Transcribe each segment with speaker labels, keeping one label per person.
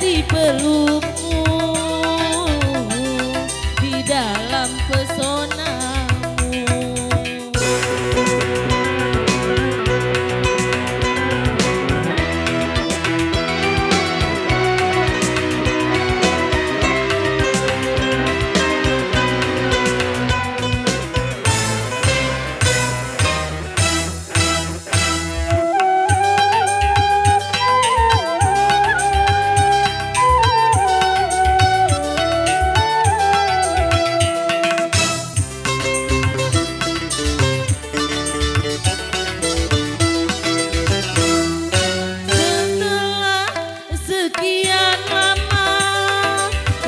Speaker 1: di pelukmu, di dalam pesonamu. Sekian lama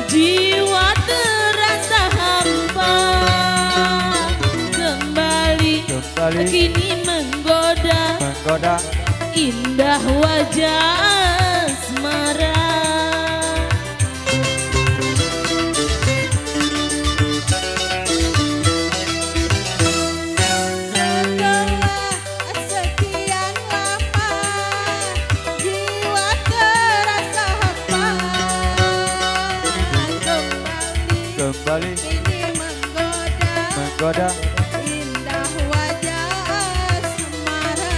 Speaker 1: jiwa terasa hampa, kembali kini menggoda indah wajah asmara.
Speaker 2: Kembali
Speaker 1: ini menggoda indah wajah asmara.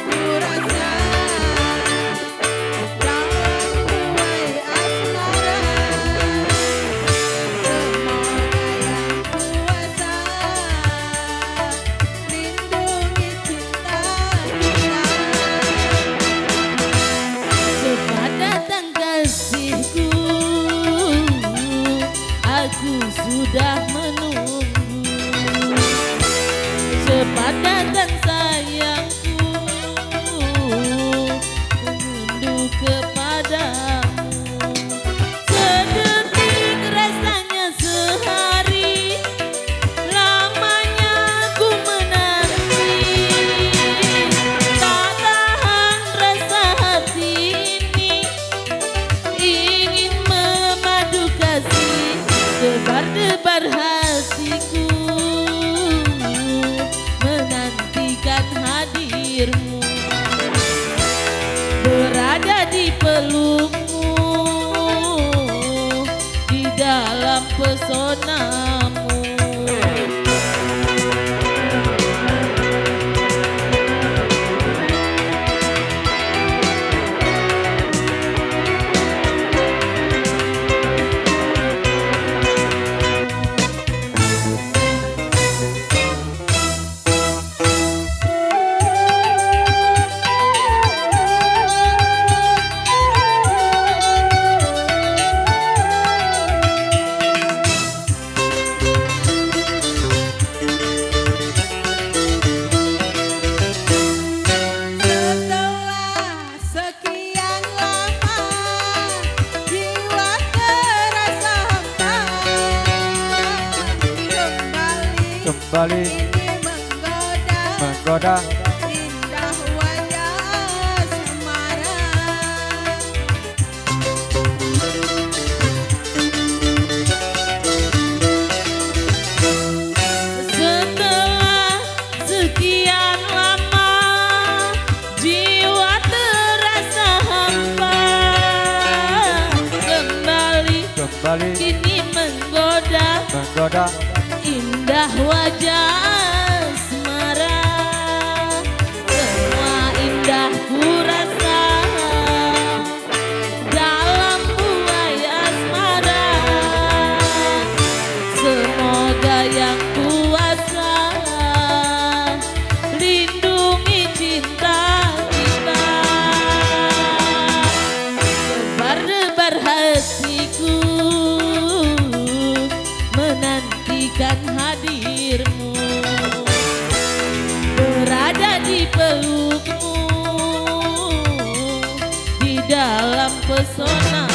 Speaker 1: Ku rasa dalam buai asmara. Semoga yang kuasa lindungi cinta kita. Cepat datang kasihku, aku sudah menunggu. Cepat datang sayangku, mengunduh kepadamu. Sedetik rasanya sehari, lamanya ku menanti. Tak tahan rasa hati ini, ingin memadu kasih. Debar-debar hatiku menantikan hadirmu, berada di pelukmu, di dalam pesonamu.
Speaker 2: Kembali
Speaker 1: ini
Speaker 2: menggoda
Speaker 1: indah wajah asmara. Setelah sekian lama jiwa terasa hampa, kembali kini menggoda indah wajah asmara. Semua indah ku rasa dalam buai asmara. Semoga yang kuasa lindungi cinta kita. Debar-debar hatiku menantikan hadirmu, berada di pelukmu, di dalam pesona.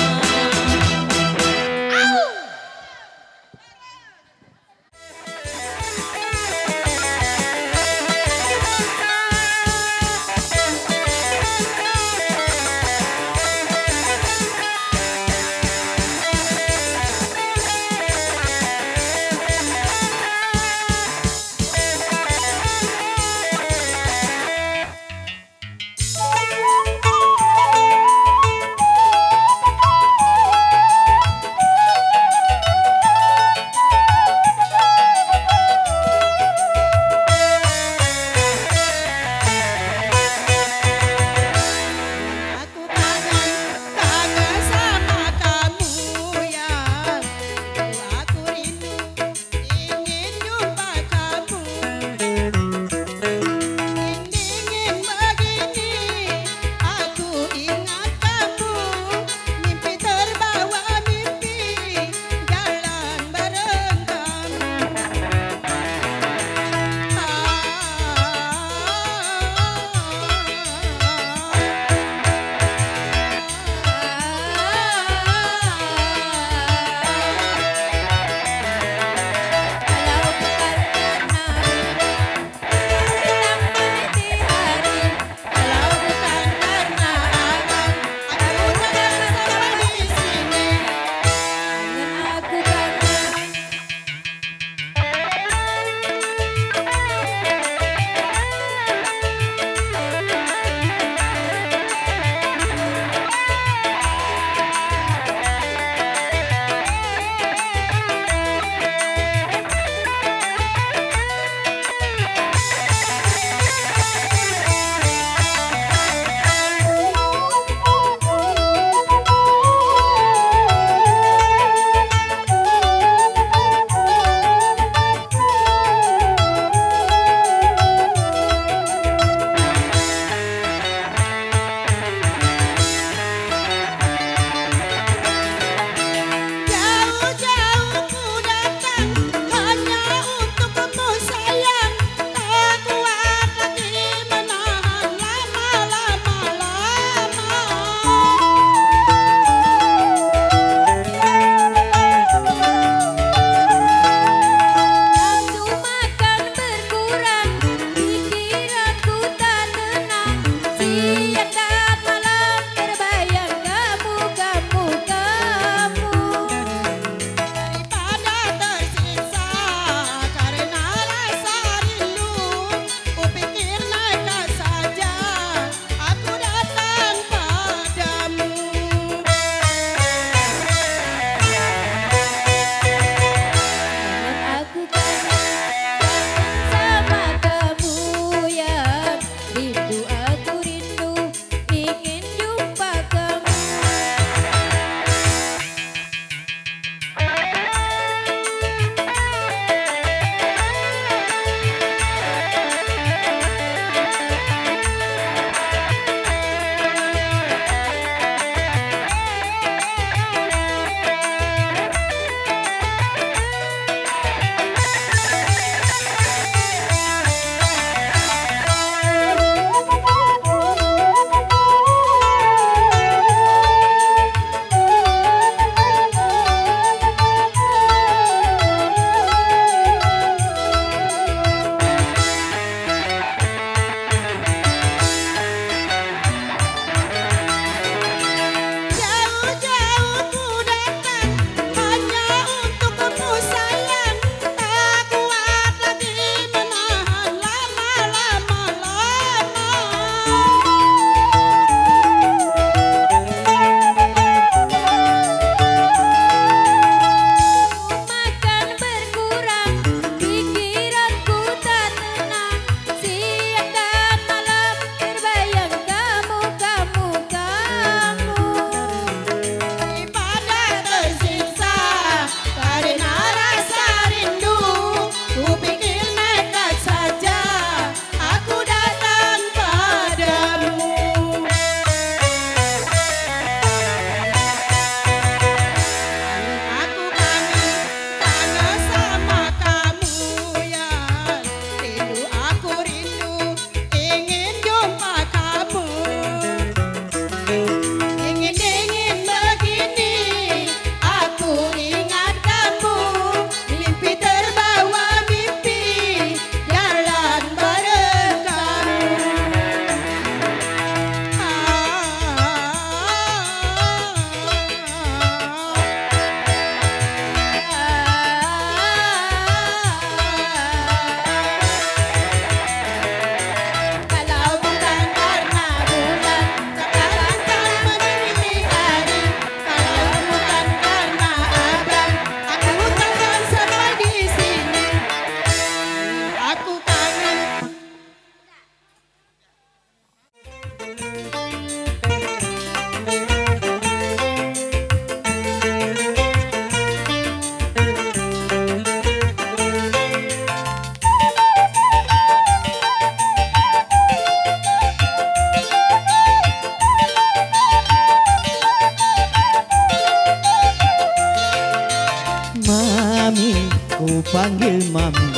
Speaker 3: panggil mami,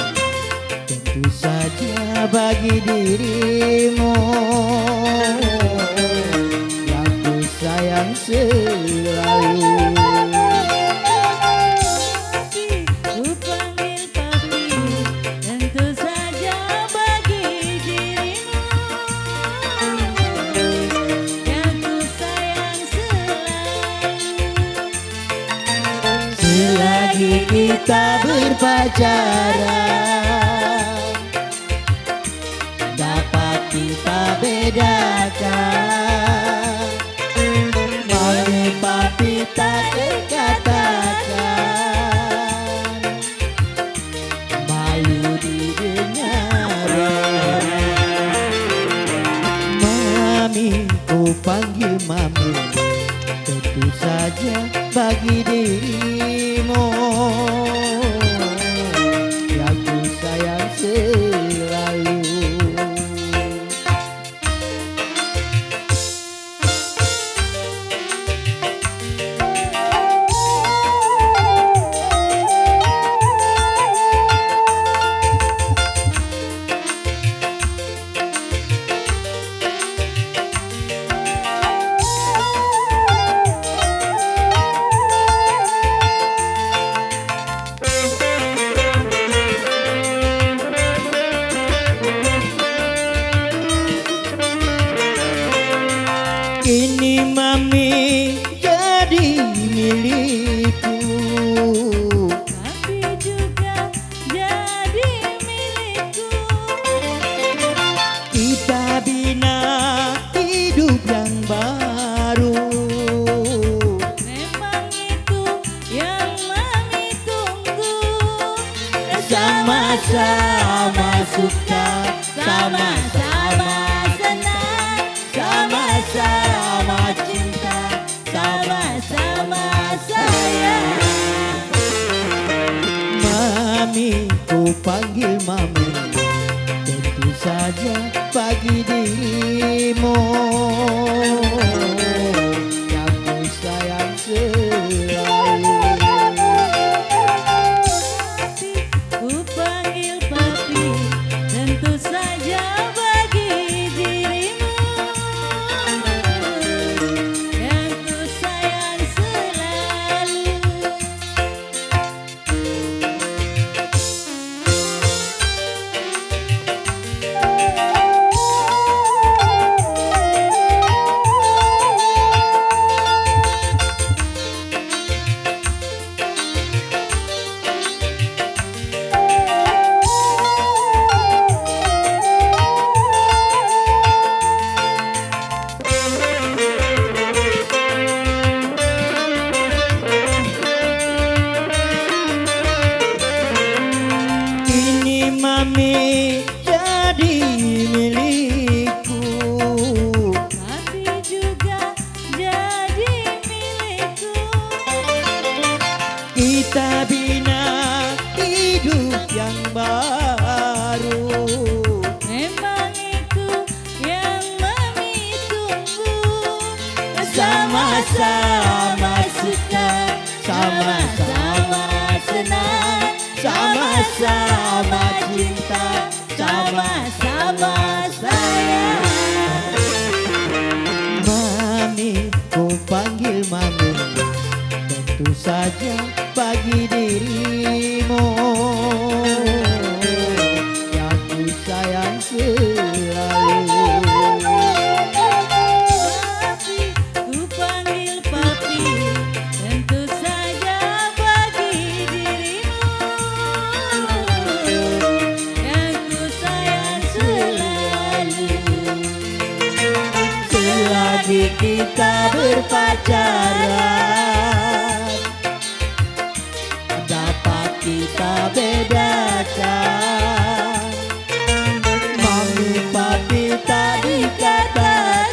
Speaker 3: tentu saja bagi dirimu yang ku sayang selalu.
Speaker 1: Ku panggil papi, tentu saja bagi dirimu yang ku sayang selalu.
Speaker 3: Selagi kita berpacaran, dapat kita bedakan, mami papi tak terkatakan, malu didengar. Mami, ku panggil mami, tentu saja bagi dirimu yang ku sayang selalu. Kini mami jadi milikku,
Speaker 1: Papi juga jadi milikku.
Speaker 3: kita bina hidup yang baru.
Speaker 1: Memang itu yang mami tunggu.
Speaker 3: Sama-sama suka,
Speaker 1: sama-sama senang,
Speaker 3: sama-sama cinta,
Speaker 1: sama-sama sayang.
Speaker 3: mami, ku panggil mami, tentu saja bagi dirimu yang ku sayang selalu.
Speaker 1: Ku panggil papi, tentu saja bagi dirimu yang ku sayang selalu.
Speaker 3: Kini mami jadi milikku,
Speaker 1: Papi juga jadi milikku.
Speaker 3: kita bina hidup yang baru.
Speaker 1: Memang itu yang mami tunggu.
Speaker 3: Sama-sama suka, sama-sama senang, sama-sama cinta,
Speaker 1: Sama-sama sayang.
Speaker 3: mami, ku panggil mami, tentu saja bagi dirimu yang ku sayang selalu.
Speaker 1: Papi, ku panggil papi, tentu saja bagi dirimu yang ku sayang selalu.
Speaker 3: Selagi kita berpacaran, dapat kita bedakan, mami papi tak dikatakan,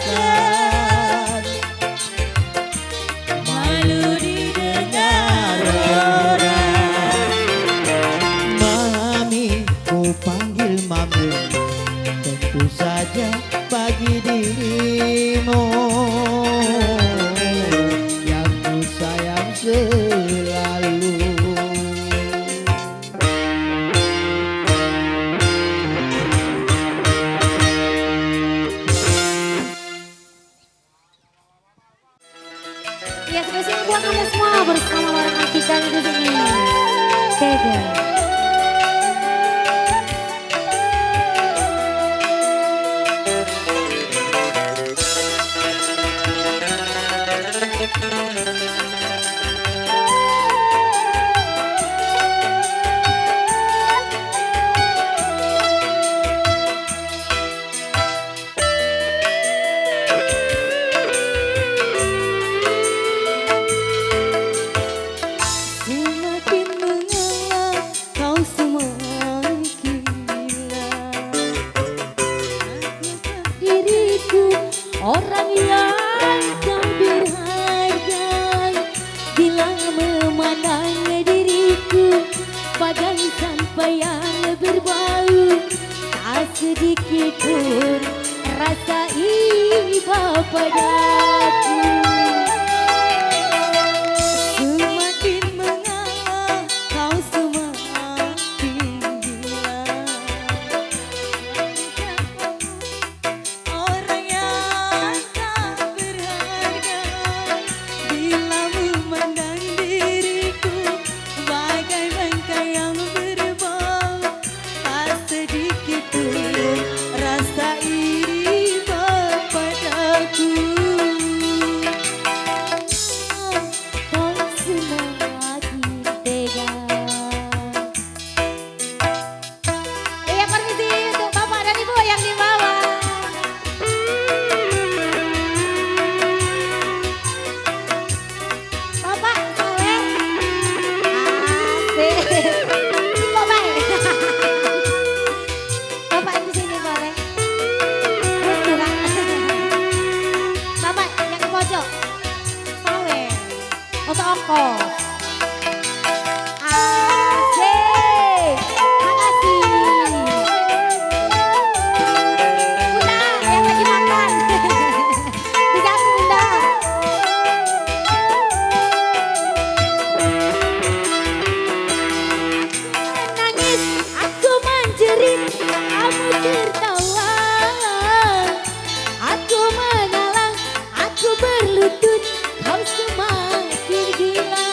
Speaker 1: Malu didengar orang.
Speaker 3: mami, ku panggil mami, tentu saja bagi dirimu yang ku sayang selalu.
Speaker 4: Ya spesial buat anda semua bersama bareng Atika di sini. Tega.
Speaker 1: Semakin mengalah kau semakin gila. Agaklah diriku orang yang tak berharga bila memandang diriku bagai sampah yang berbau. Tak sedikit pun rasa iba padaku. Semakin mengalah kau semakin gila. Orang yang tak berharga bila memandang diriku bagai bangkai yang berbau. Tak sedikit pun rasa iri padaku. Kau semakin tega.
Speaker 4: Iya permisi untuk bapak dan ibu yang di bawah. Bapak Saleh. Asik. Kok baik. Bapak di sini boleh. Betul kan? Bapak yang di pojok. Saleh. Untuk ongkos. Asik. Makasih. Bunda yang lagi makan. Diganggu Bunda.
Speaker 1: Menangis, aku menjerit, kamu tertawa. Aku mengalah, aku berlutut, kau semakin gila.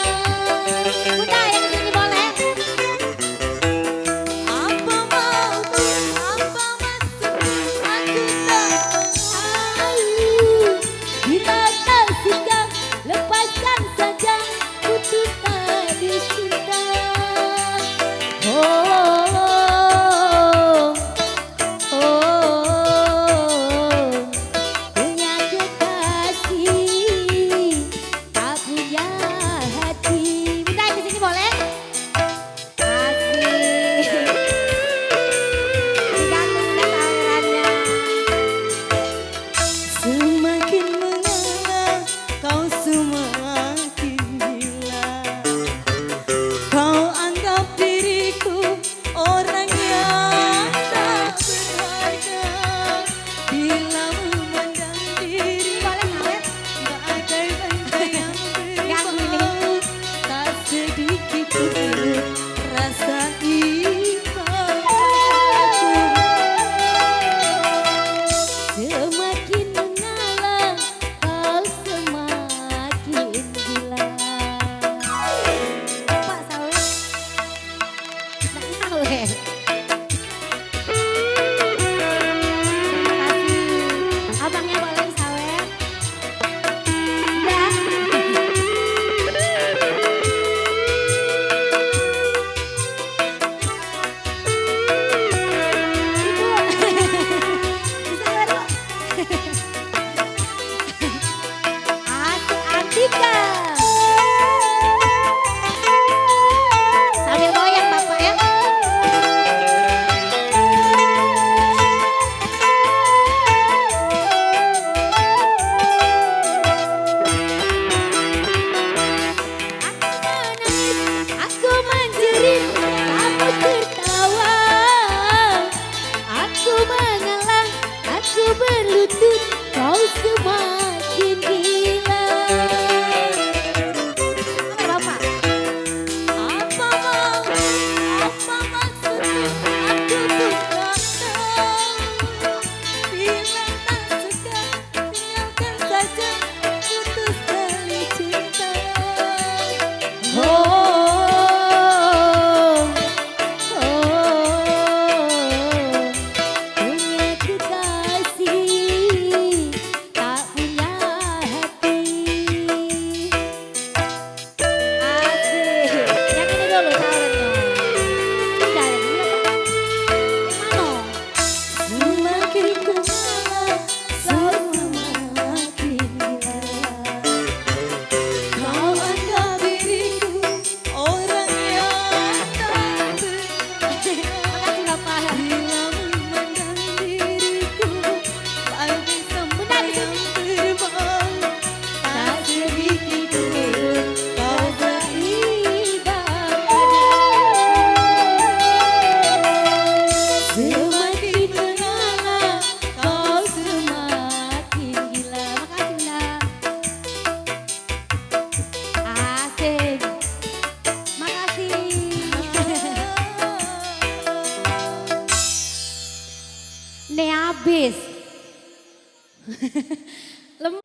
Speaker 4: Lem-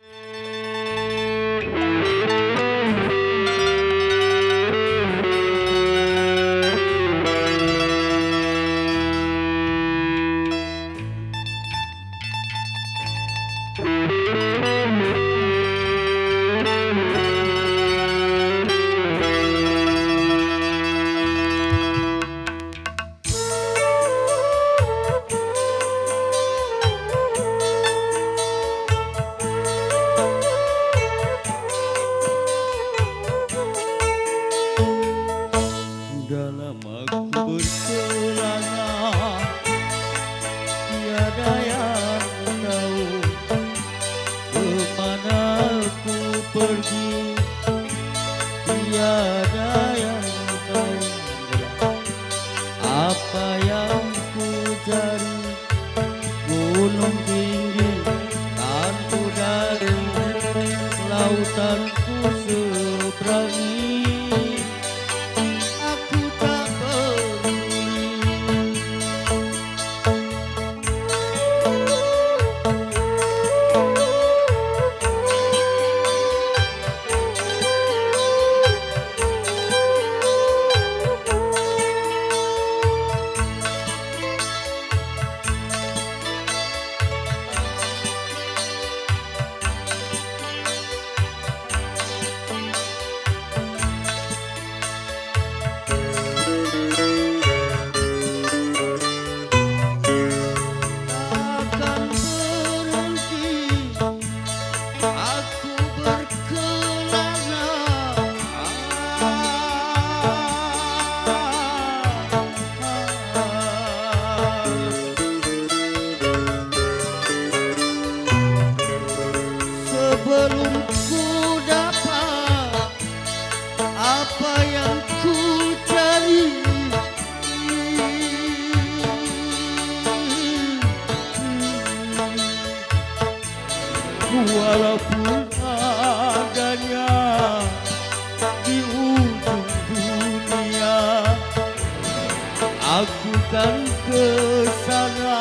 Speaker 3: Dalam aku berkelana, tiada yang tahu kemana aku pergi, tiada yang tahu apa yang ku cari. Gunung tinggi kan ku dari, lautan ku seberangi. Aku tak peduli. Takkan berhenti aku berkelana, sebelum ku dapat apa yang ku cari. Walaupun adanya di ujung dunia, aku kan ke sana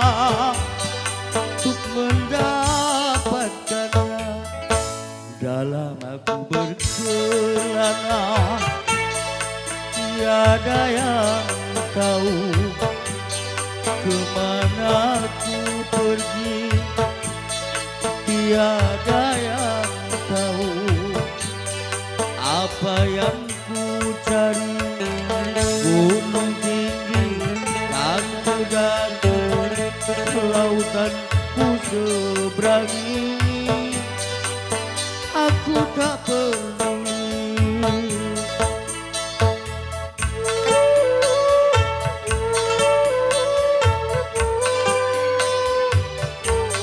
Speaker 3: untuk mendapatkannya. Dalam aku berkelana, tiada yang tahu kemana aku pergi, tiada yang tahu apa yang ku cari. Gunung tinggi kan ku dari, lautan ku seberangi. Aku tak peduli.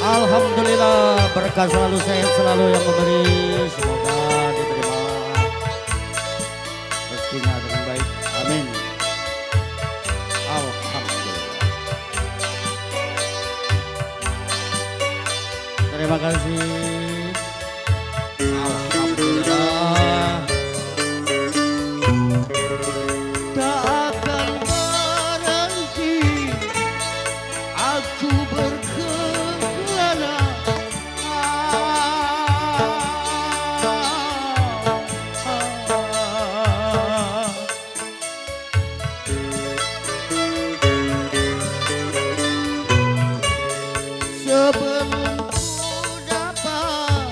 Speaker 3: Alhamdulillah, berkah selalu, sehat selalu yang memberi. Semoga diterima rezekinya dengan baik. Amin. Alhamdulillah. Terima kasih. Alhamdulillah. Tak akan berhenti aku berkelana, sebelum ku dapat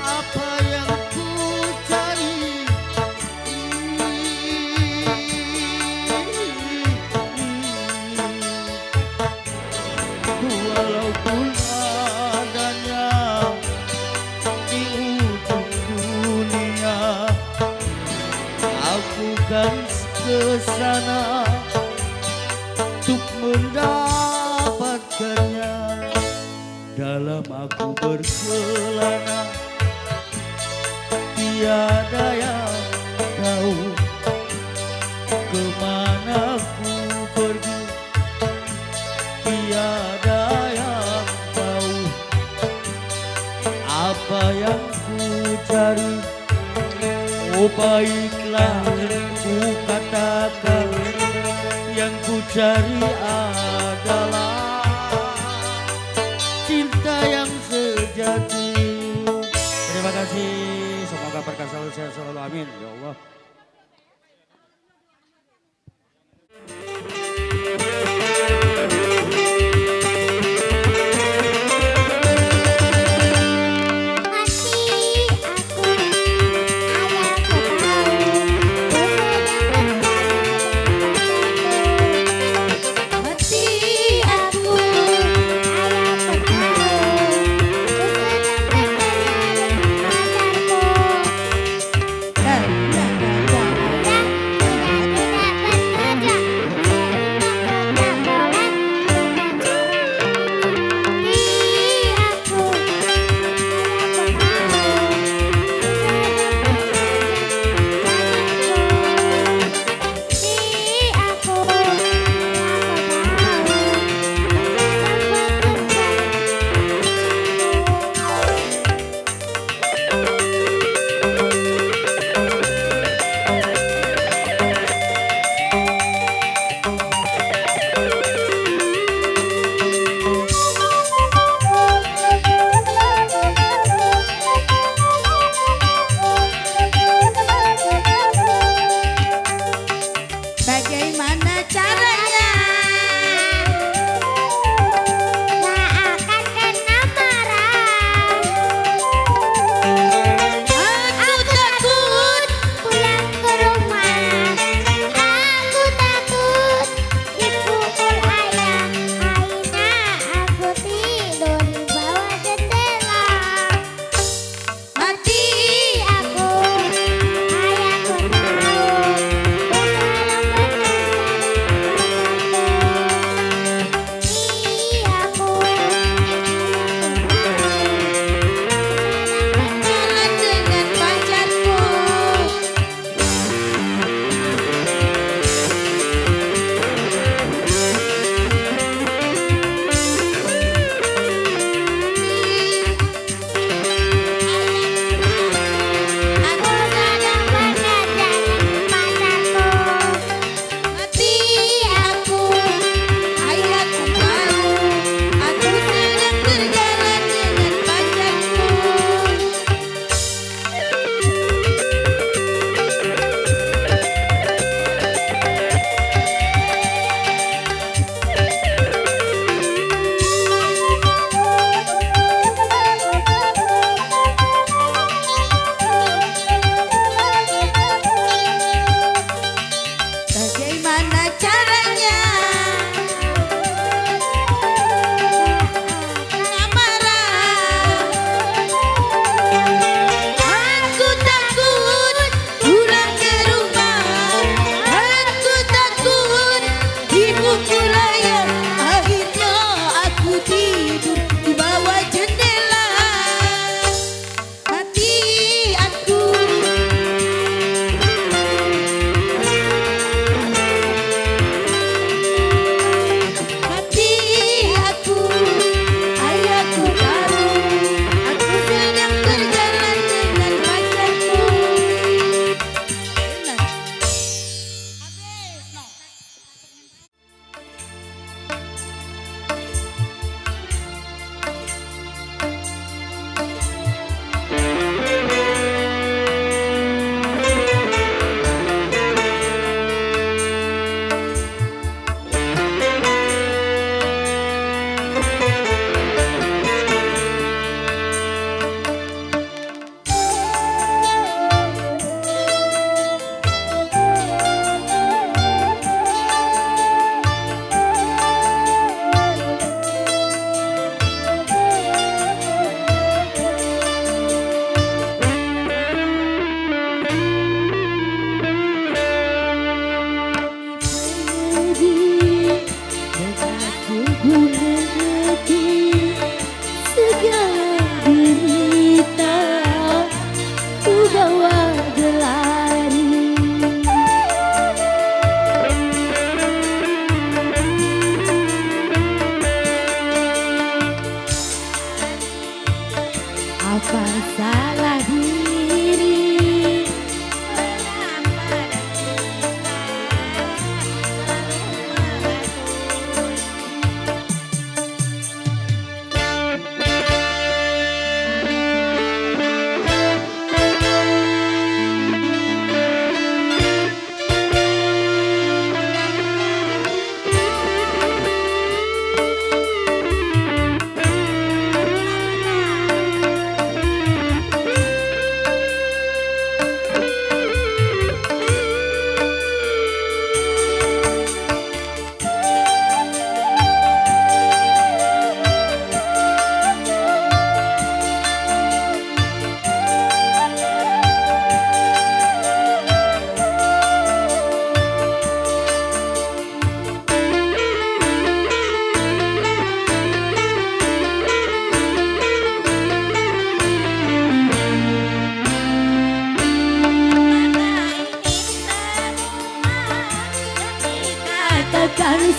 Speaker 3: apa yang ku cari. Walaupun adanya di ujung dunia, aku kan ke sana untuk mendapatkannya. Dalam aku berkelana, tiada yang tahu kemana aku pergi, tiada yang tahu apa yang ku cari. Oh baiklah ku katakan, yang ku cari adalah cinta yang sejati. kasih. Semoga berkah selalu sehat selalu. Amin. Ya Allah.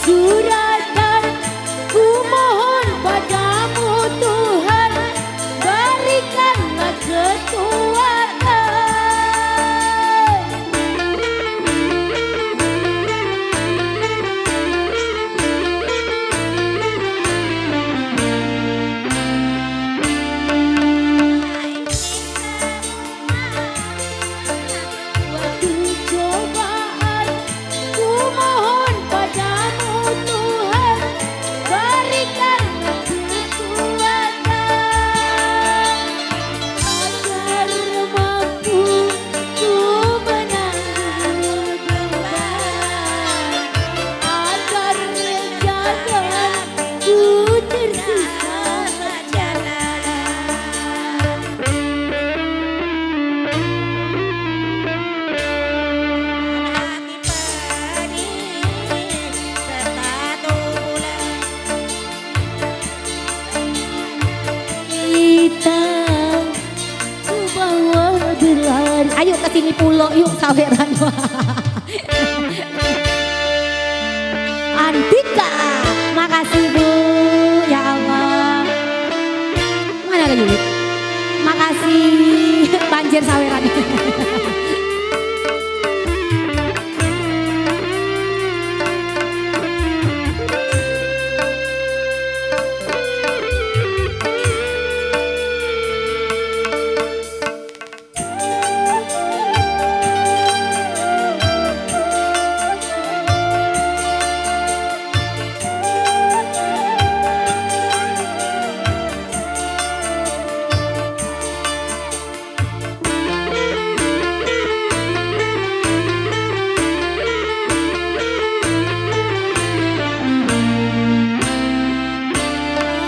Speaker 4: suratan, ku mohon padamu Tuhan, berikanlah kekuatan. Waktu cobaan, ku mohon padamu Tuhan, berikanlah kekuatan, agar mampu ku menanggung beban, agar jangan ku tersisa kita ku bawa berlari. Ayo ke sini pulau yuk saweran. Antika, makasih Bu. Ya Allah. Mana lagi? Makasih banjir saweran.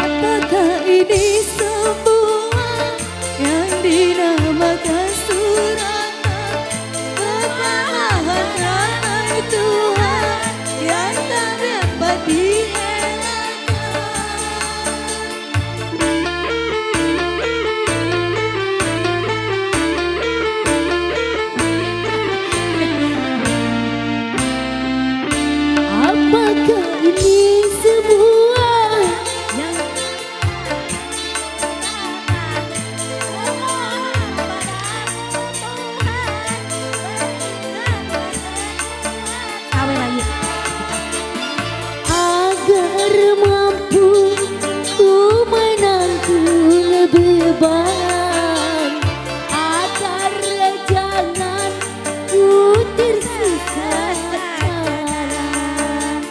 Speaker 4: Apakah ini semua yang dinamakan suratan? Kemarahan ramai Tuhan yang tak dapat dielakkan. Apakah ini semua yang agar mampu ku menanggung beban, agar jangan ku tersisa jalan.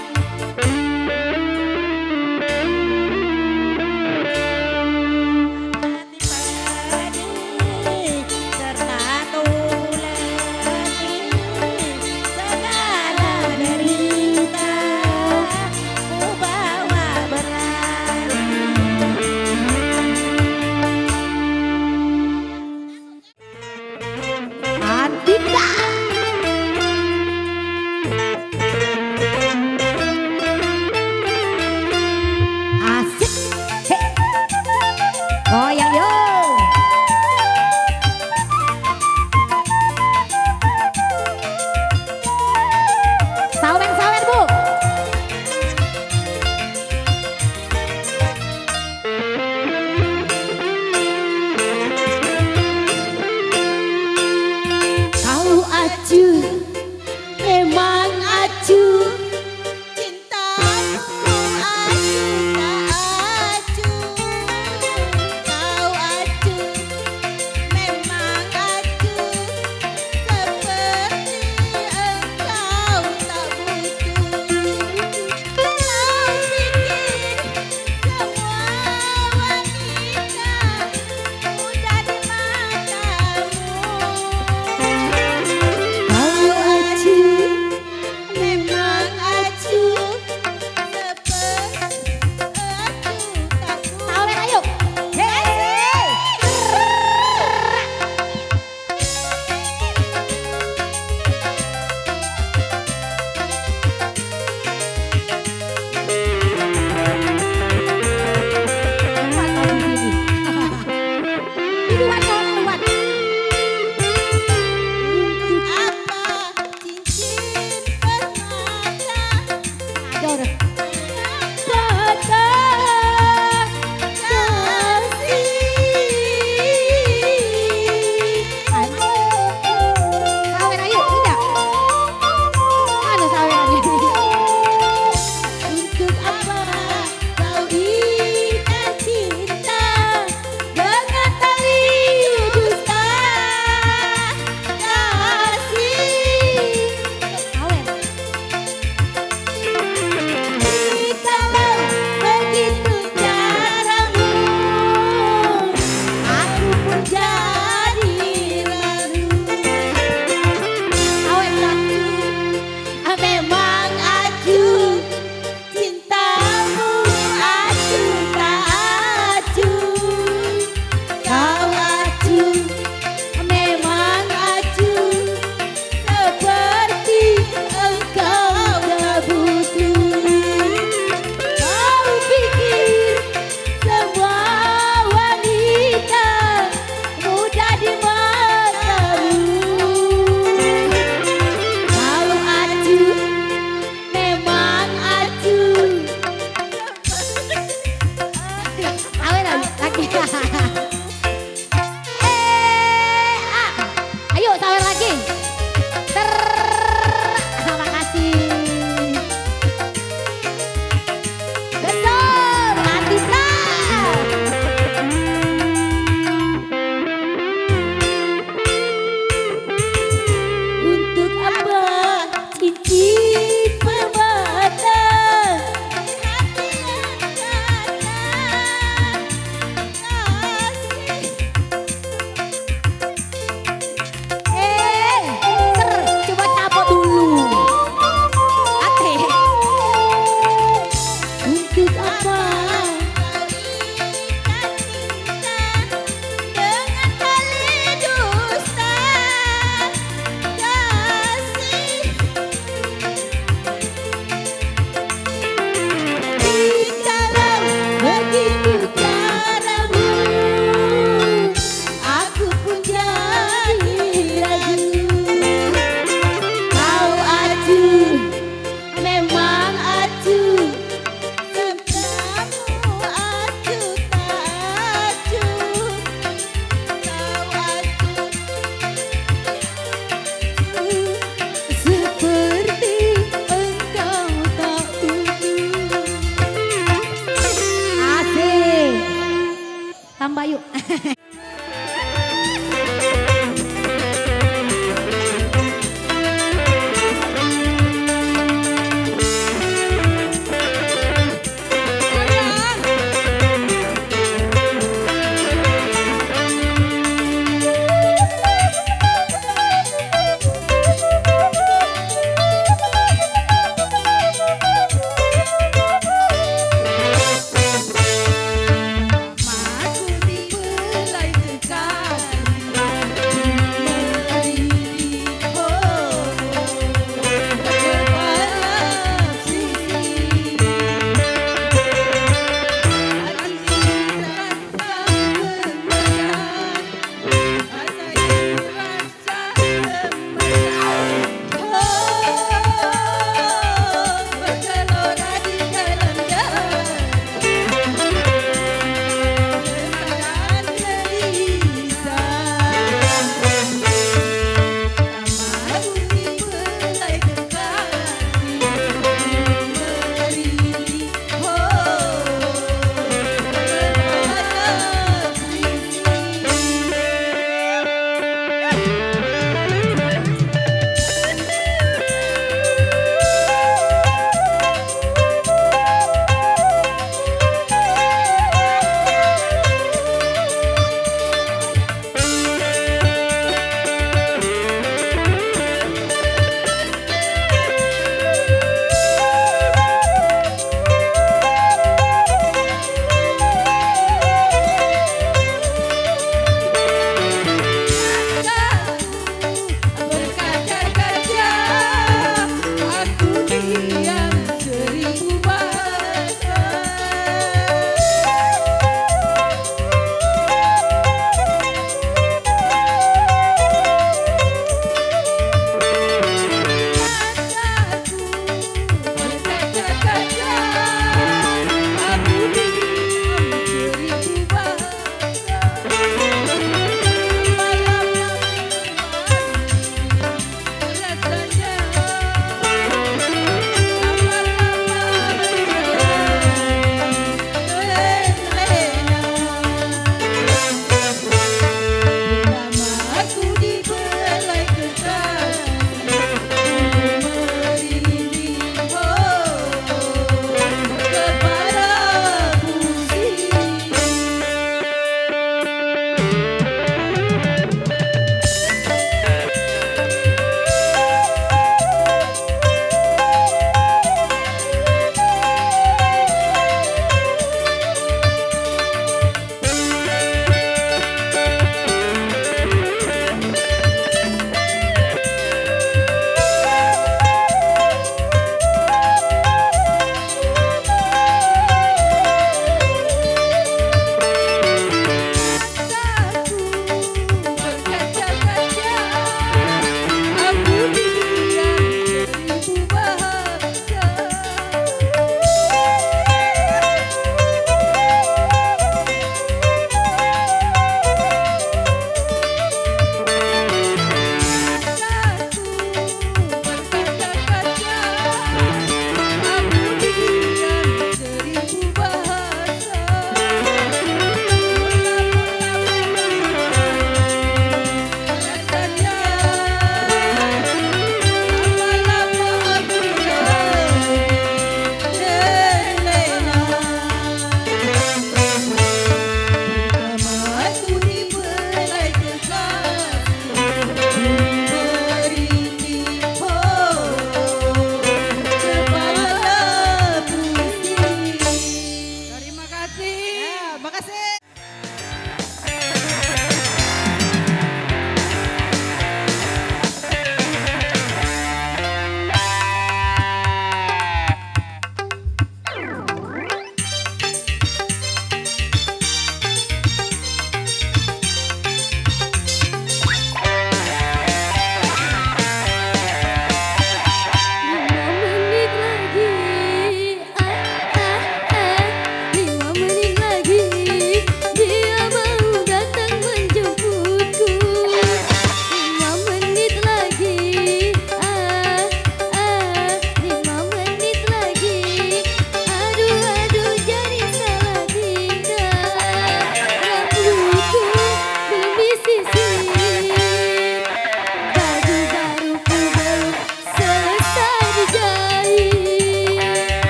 Speaker 4: Antika. Asik. Hei. Goyang yuk. Sawer Bu. Kau acuh, memang acuh, cintamu acuh tak acuh. Kau acuh, memang acuh, seperti engkau tak butuh. Kau bikin semua wanita mudah di matamu. Kau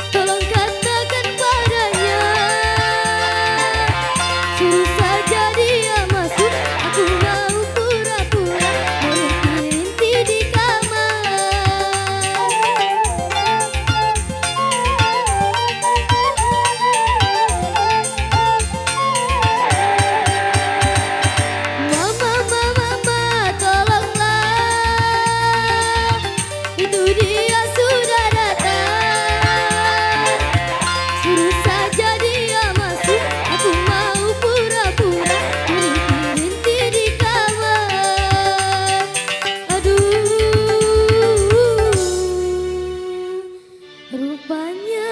Speaker 4: Tolong katakan padanya, suruh saja dia masuk. Aku mau pura-pura merintih di kamar. Mama, tolonglah, itu dia sudah datang. Suruh saja dia masuk, aku mau pura-pura merintih di kamar. Aduh, rupanya